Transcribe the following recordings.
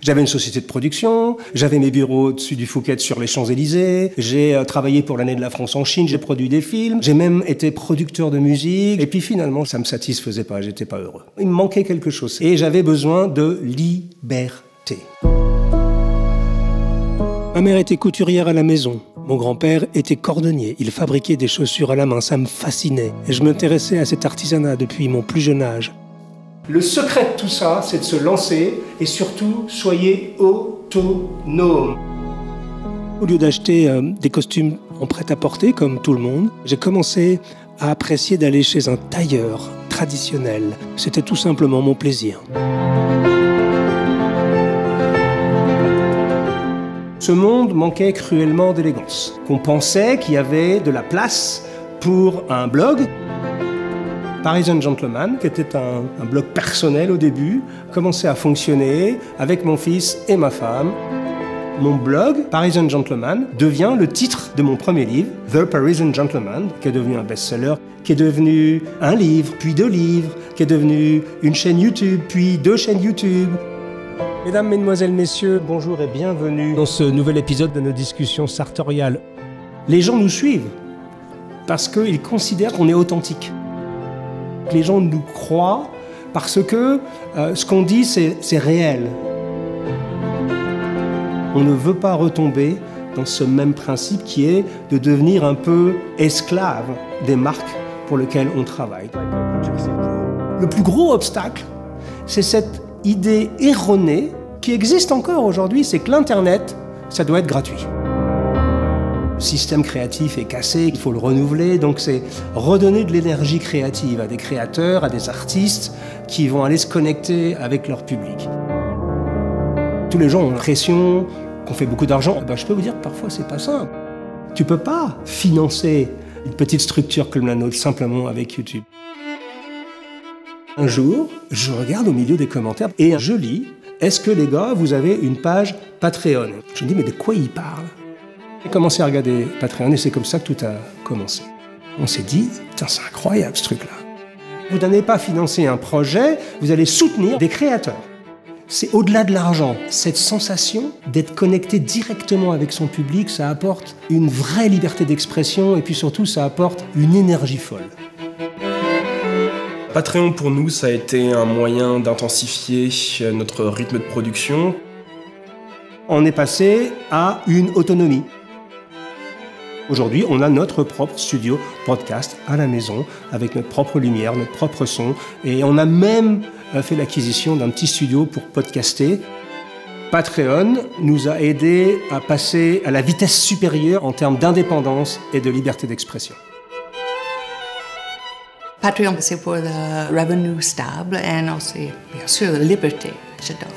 J'avais une société de production, j'avais mes bureaux au-dessus du Fouquet sur les Champs-Élysées, j'ai travaillé pour l'année de la France en Chine, j'ai produit des films, j'ai même été producteur de musique, et puis finalement ça me satisfaisait pas, j'étais pas heureux. Il me manquait quelque chose, et j'avais besoin de liberté. Ma mère était couturière à la maison. Mon grand-père était cordonnier. Il fabriquait des chaussures à la main. Ça me fascinait. Et je m'intéressais à cet artisanat depuis mon plus jeune âge. Le secret de tout ça, c'est de se lancer et surtout, soyez autonome. Au lieu d'acheter des costumes en prêt-à-porter, comme tout le monde, j'ai commencé à apprécier d'aller chez un tailleur traditionnel. C'était tout simplement mon plaisir. Ce monde manquait cruellement d'élégance. On pensait qu'il y avait de la place pour un blog. Parisian Gentleman, qui était un blog personnel au début, commençait à fonctionner avec mon fils et ma femme. Mon blog, Parisian Gentleman, devient le titre de mon premier livre, The Parisian Gentleman, qui est devenu un best-seller, qui est devenu un livre, puis 2 livres, qui est devenu une chaîne YouTube, puis 2 chaînes YouTube. Mesdames, Mesdemoiselles, Messieurs, bonjour et bienvenue dans ce nouvel épisode de nos discussions sartoriales. Les gens nous suivent parce qu'ils considèrent qu'on est authentique. Les gens nous croient parce que ce qu'on dit, c'est réel. On ne veut pas retomber dans ce même principe qui est de devenir un peu esclave des marques pour lesquelles on travaille. Le plus gros obstacle, c'est cette idée erronée qui existe encore aujourd'hui, c'est que l'Internet, ça doit être gratuit. Le système créatif est cassé, il faut le renouveler, donc c'est redonner de l'énergie créative à des créateurs, à des artistes qui vont aller se connecter avec leur public. Tous les gens ont l'impression qu'on fait beaucoup d'argent. Je peux vous dire que parfois c'est pas simple. Tu peux pas financer une petite structure comme la nôtre simplement avec YouTube. Un jour, je regarde au milieu des commentaires et je lis « Est-ce que les gars, vous avez une page Patreon ?» Je me dis « Mais de quoi ils parlent ?» J'ai commencé à regarder Patreon et c'est comme ça que tout a commencé. On s'est dit « Putain, c'est incroyable ce truc-là. » Vous n'allez pas financer un projet, vous allez soutenir des créateurs. C'est au-delà de l'argent. Cette sensation d'être connecté directement avec son public, ça apporte une vraie liberté d'expression et puis surtout, ça apporte une énergie folle. Patreon pour nous, ça a été un moyen d'intensifier notre rythme de production. On est passé à une autonomie. Aujourd'hui, on a notre propre studio podcast à la maison, avec notre propre lumière, notre propre son. Et on a même fait l'acquisition d'un petit studio pour podcaster. Patreon nous a aidés à passer à la vitesse supérieure en termes d'indépendance et de liberté d'expression. Patreon, c'est pour le revenu stable et aussi, bien sûr, la liberté, j'adore.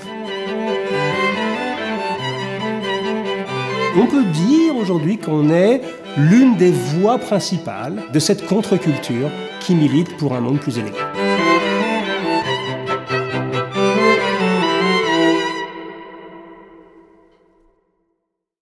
On peut dire aujourd'hui qu'on est l'une des voix principales de cette contre-culture qui milite pour un monde plus élégant.